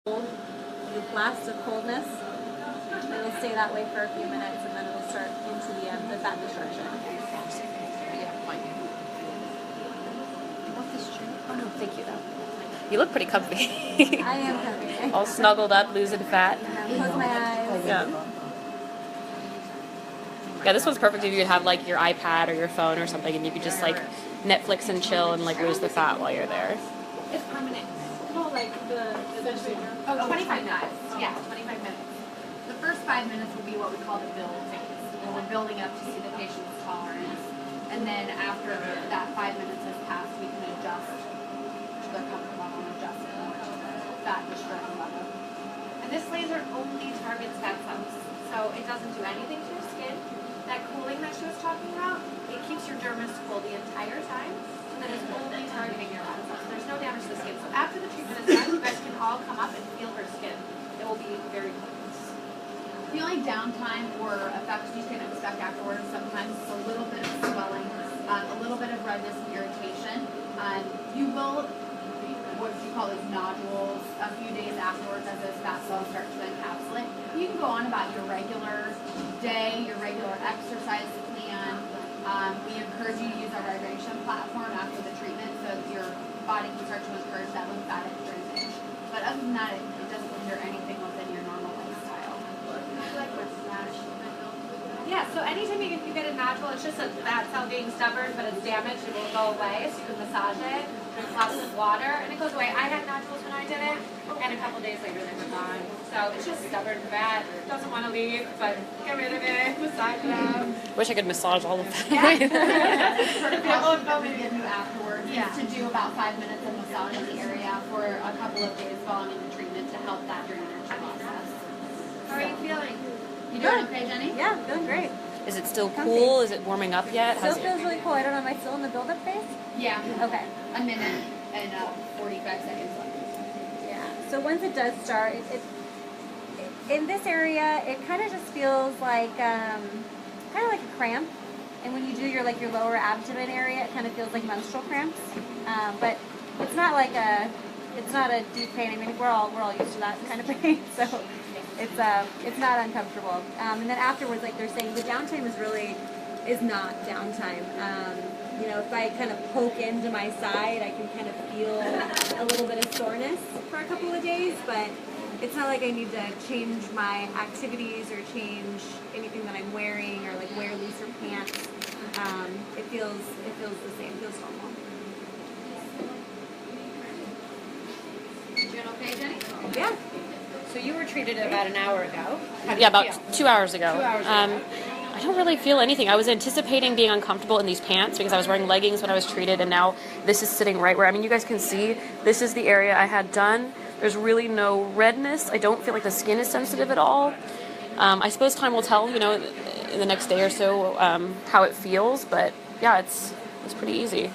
You blast of coldness, and it'll stay that way for a few minutes, and then it'll start into the fat destruction. Oh no, thank you though. You look pretty comfy. I am comfy. All snuggled up, losing fat. Close my eyes. Yeah. Yeah, this one's perfect if you could have like your iPad or your phone or something, and you could just like Netflix and chill and like lose the fat while you're there. It's permanent. No, like the 25 minutes. Yeah, 25 minutes. The first 5 minutes will be what we call the build phase, where we're building up to see the patient's tolerance. And then after that 5 minutes has passed, we can adjust to their comfort level and adjust the fat destroying level. And this laser only targets fat cells, so it doesn't do anything to your skin. That cooling that she was talking about, it keeps your dermis cool the entire time, and then it's only targeting your fat cells. There's no damage to the skin. So after the treatment is done, you guys can all come up and feel her skin. It will be very cool. The only downtime or effects you can expect afterwards sometimes is a little bit of swelling, a little bit of redness and irritation. You will, what you call those nodules, a few days afterwards as those fat cells start to encapsulate. You can go on about your regular day, your regular exercise plan. We encourage you to use our vibration platform after the treatment so that your body can start to encourage that lymphatic drainage. But other than that, it doesn't hinder anything within your normal lifestyle. Yeah, so anytime you get a nodule, it's just a fat cell being stubborn, but it's damaged, it will go away, so you can massage it, drink lots of water, and it goes away. I had nodules when I did it, and a couple days later they were gone. So it's just stubborn fat, doesn't want to leave, but get rid of it, massage it out. Wish I could massage all of that. Sort of what we give you afterwards is to do about 5 minutes of massage in the area for a couple of days following the treatment to help that drainage process. How are you feeling? You doing okay, Jenny? Yeah, feeling great. Is it still cool? Is it warming up yet? Still feels really cool. I don't know, am I still in the build-up phase? Yeah. Okay. A minute and 45 seconds left. Yeah. So once it does start, it in this area, it kind of just feels like kind of like a cramp. And when you do your lower abdomen area, it kind of feels like menstrual cramps. But it's not like it's not a deep pain. I mean, we're all used to that kind of pain. So it's not uncomfortable. And then afterwards, like they're saying, the downtime is not downtime. You know, if I kind of poke into my side, I can kind of feel a little bit of soreness for a couple of days, but it's not like I need to change my activities or change anything that I'm wearing or like wear looser pants. It feels the same. It feels normal. You doing okay, Jenny? Yeah. So you were treated about an hour ago. Yeah, about 2 hours ago. 2 hours ago. I don't really feel anything. I was anticipating being uncomfortable in these pants because I was wearing leggings when I was treated, and now this is sitting right where, I mean, you guys can see, this is the area I had done. There's really no redness. I don't feel like the skin is sensitive at all. I suppose time will tell, you know, in the next day or so how it feels, but yeah, it's pretty easy.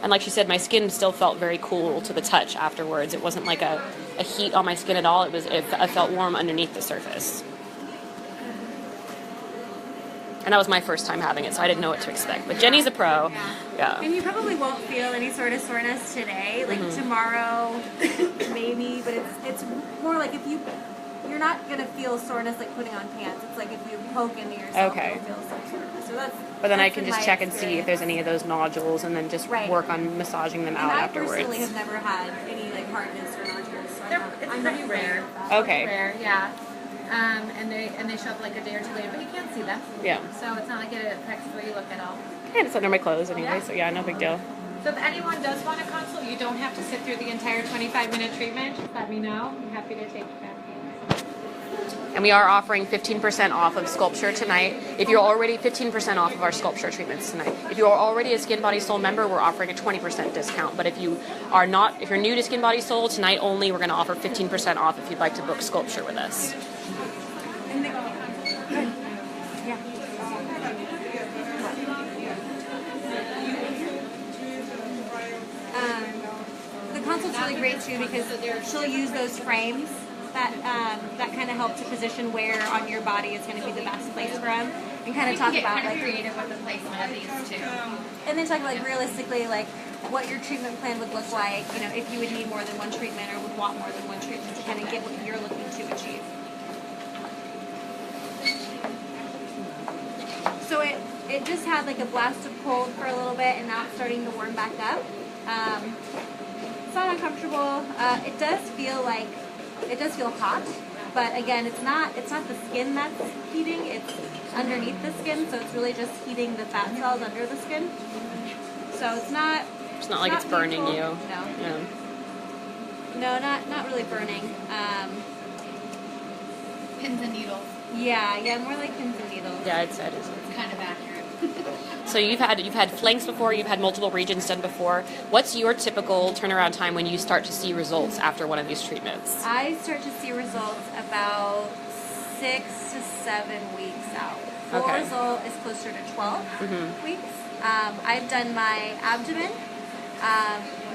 And like she said, my skin still felt very cool to the touch afterwards. It wasn't like a heat on my skin at all. I felt warm underneath the surface. And that was my first time having it, so I didn't know what to expect. But Jenny's a pro. Yeah. And you probably won't feel any sort of soreness today. Like tomorrow, maybe. But it's more like if you're not going to feel soreness like putting on pants. It's like if you poke into yourself, Okay. you'll feel some soreness. So But then I can just check and see if there's any of those nodules and then just work on massaging them out afterwards. I personally have never had any like hardness or nodules. So It's pretty rare. Okay. Rare, yeah. And they show up like a day or two later, but you can't see them. Yeah. So it's not like it affects the way you look at all. And it's under my clothes anyway, so yeah, no big deal. So if anyone does want a consult, you don't have to sit through the entire 25-minute treatment. Just let me know. I'm happy to take you back. And we are offering 15% off of Sculpsure tonight. If you're already 15% off of our Sculpsure treatments tonight. If you are already a Skin Body Soul member, we're offering a 20% discount. But if you're new to Skin Body Soul, tonight only, we're going to offer 15% off if you'd like to book Sculpsure with us. The consult's really great too because she'll use those frames that kind of help to position where on your body is going to be the best place for them. and kind of talk about kind of like, creative with the placement of these too. and then talk like realistically like what your treatment plan would look like. You know, if you would need more than one treatment or would want more than one treatment to kind of get what you're looking to achieve. So it just had like a blast of cold for a little bit, and now it's starting to warm back up. It's not uncomfortable. It does feel hot, but again, it's not the skin that's heating. It's underneath the skin, so it's really just heating the fat cells under the skin. So it's not like it's burning painful. you. No. Yeah. No, not really burning. Pins and needles. Yeah, more like pins and needles. Yeah, it is. It's kind of accurate. So you've had flanks before, you've had multiple regions done before. What's your typical turnaround time when you start to see results after one of these treatments? I start to see results about 6 to 7 weeks out. Full Okay. result is closer to 12 Mm-hmm. weeks. I've done my abdomen,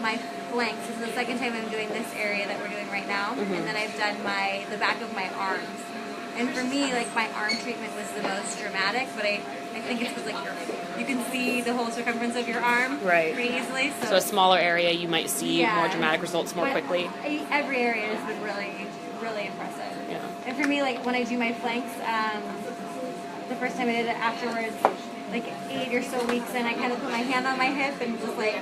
my flanks. This is the second time I'm doing this area that we're doing right now, Mm-hmm. and then I've done the back of my arms. And for me, like my arm treatment was the most dramatic, but I think it's because like you can see the whole circumference of your arm Right. pretty easily. So a smaller area, you might see Yeah. more dramatic results more But quickly. Every area has been really, really impressive. Yeah. And for me, like when I do my flanks, the first time I did it afterwards, like 8 or so weeks in, I kind of put my hand on my hip and was like,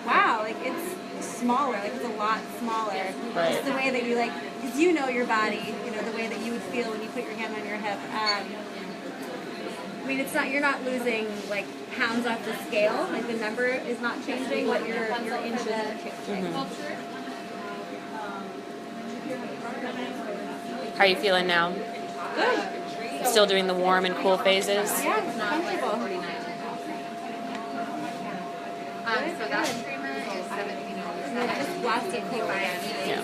wow, like it's smaller, like it's a lot smaller. Right. Just the way that you like, because you know your body, you know the way that you would feel when you put your hand on your hip. I mean, you're not losing like pounds off the scale. Like the number is not changing, but your inches are changing. How are you feeling now? Good. Still doing the warm and cool phases? Yeah, comfortable. So that treatment is $17. And it just blasted cold. Yeah.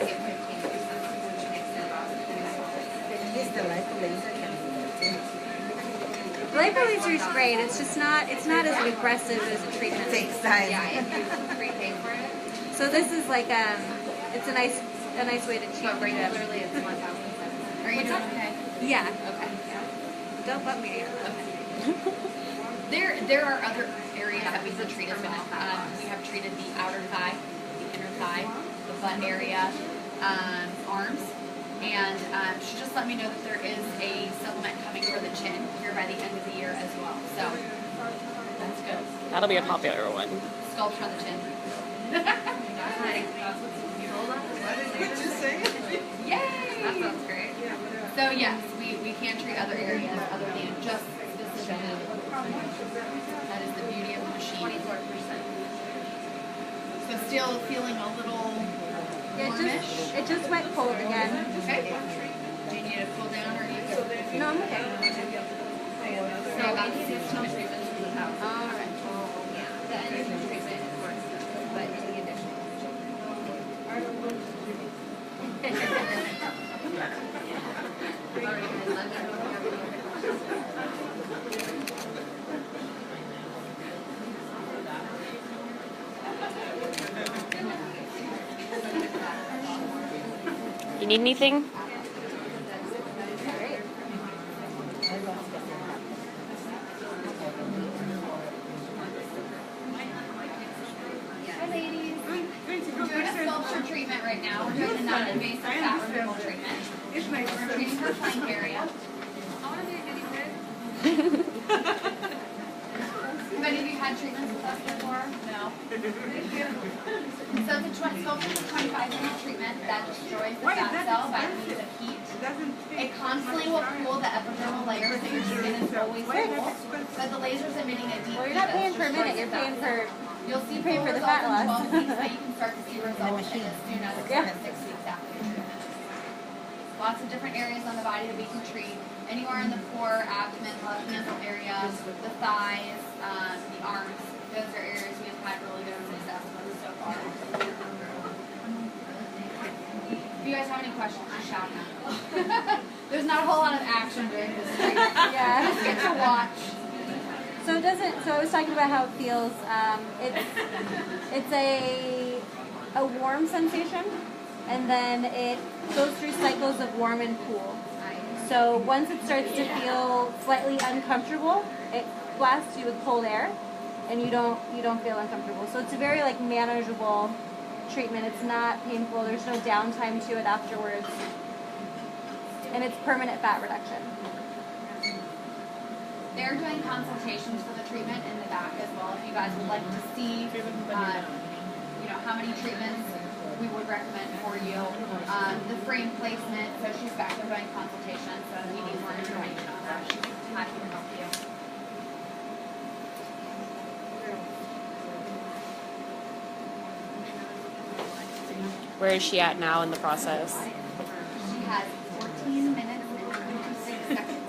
Lipo laser is great. It's just not. It's not as aggressive as a treatment. Takes time. Yeah, if you prepay for it. So this is like it's a nice way to cheat. But regularly it's 1,007. Are you doing okay? Yeah. Okay. Don't bump me. There are other areas that we can treat as well. We have treated the outer thigh, the inner thigh, the butt area, arms, and she just let me know that there is a supplement coming for the chin here by the end of the year as well. So that's good. That'll be a popular one. Sculpture on the chin. Yay! That sounds great. So yes, we can treat other areas other than just specifically. That is the beauty of the machine. 24%. So still feeling a little warmish? It just went cold again. Okay. Do you need to cool down or are you good? No, I'm okay. So about 6 treatments from the house. All right. Yeah, the energy treatment, of course, but the additional. You need anything? Hi, ladies. We're doing a sculpture treatment right now. We're doing a non-invasive fat removal treatment. We're treating her flank area. I want to be a guinea pig. Have any of you had treatments with us before? No. So the sculpture is a 25-minute treatment that destroys the fat cell by means of heat. It constantly will cool the epidermal layer so your skin is always cool. But the laser is emitting a deep Well, heat you're not that paying per destroys minute. the You're fat paying cell. for. You'll see paying full for the results fat in loss. 12 weeks, but you can start to see results as soon as 4 Yeah. to 6 weeks after your treatment. Lots of different areas on the body that we can treat. Anywhere in the core, abdomen, left mantle area, the thighs, the arms. Those are areas we have had really good success with so far. If you guys have any questions, just shout them. There's not a whole lot of action during this treatment. Yeah. Just get to watch. So it doesn't. So I was talking about how it feels. It's a warm sensation, and then it goes through cycles of warm and cool. So once it starts to feel slightly uncomfortable, it blasts you with cold air, and you don't feel uncomfortable. So it's a very like manageable treatment. It's not painful. There's no downtime to it afterwards, and it's permanent fat reduction. They're doing consultations for the treatment in the back as well. If you guys would like to see, how many treatments we would recommend for you. The frame placement. So she's back there doing consultations. So if you need more information on that, she's happy to help you. Where is she at now in the process? She has 14 minutes and 26 seconds.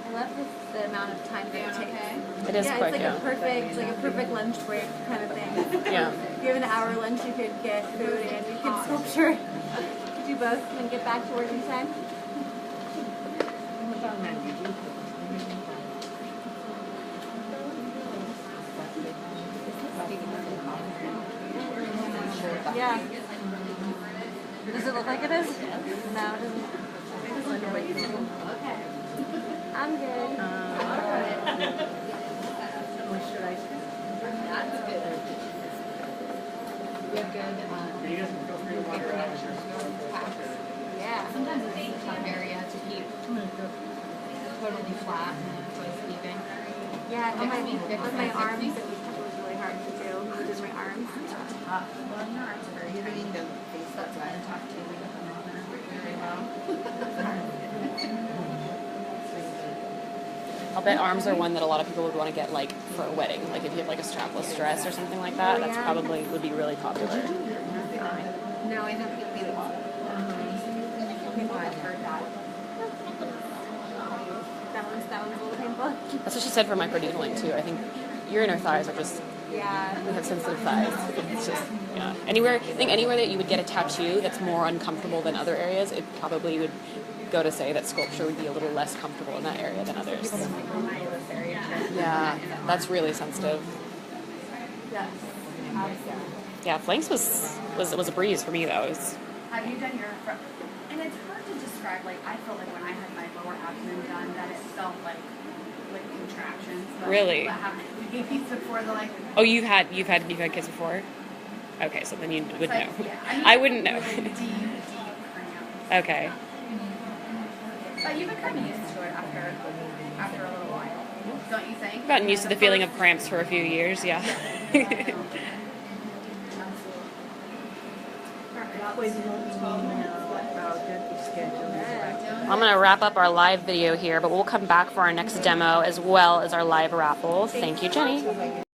I love the amount of time that it takes. It is quick, it's like a perfect lunch break kind of thing. Yeah. If you have an hour lunch, you could get food and you could sculpture. Do both and get back to work in time. Yeah. Does it look like it is? No, it doesn't. I'm good. That's good. We have good Yeah. Sometimes it's a tough area to keep totally flat and it's leaving. Yeah, on my arms, it was really hard to do. I did my arms. Well, your arms are very tight. That's why I talked to you very well. I'll bet arms are one that a lot of people would want to get like for a wedding. Like if you have like a strapless dress or something like that, that's probably would be really popular. No, I know people I've heard that. That one's a little painful. That's what she said for microneedling too. I think your inner thighs are just, Yeah. we have sensitive thighs. It's just, yeah. I think anywhere that you would get a tattoo that's more uncomfortable than other areas, it probably would go to say that sculpture would be a little less comfortable in that area than others. Yeah, that's really sensitive. Yes. Yeah, flanks was a breeze for me though. Have you done your front? And it's hard to describe. Like I felt like when I had my lower abdomen done, that it felt like contractions. But Really? What happened babies before the like? Oh, you've had kids before? Okay, so then you would know. Yeah, I wouldn't know. Deep cramps. Okay. But you become used to it after a little while, don't you think? I've gotten used to the feeling of cramps for a few years, yeah. I'm going to wrap up our live video here, but we'll come back for our next demo as well as our live raffle. Thank you, Jenny.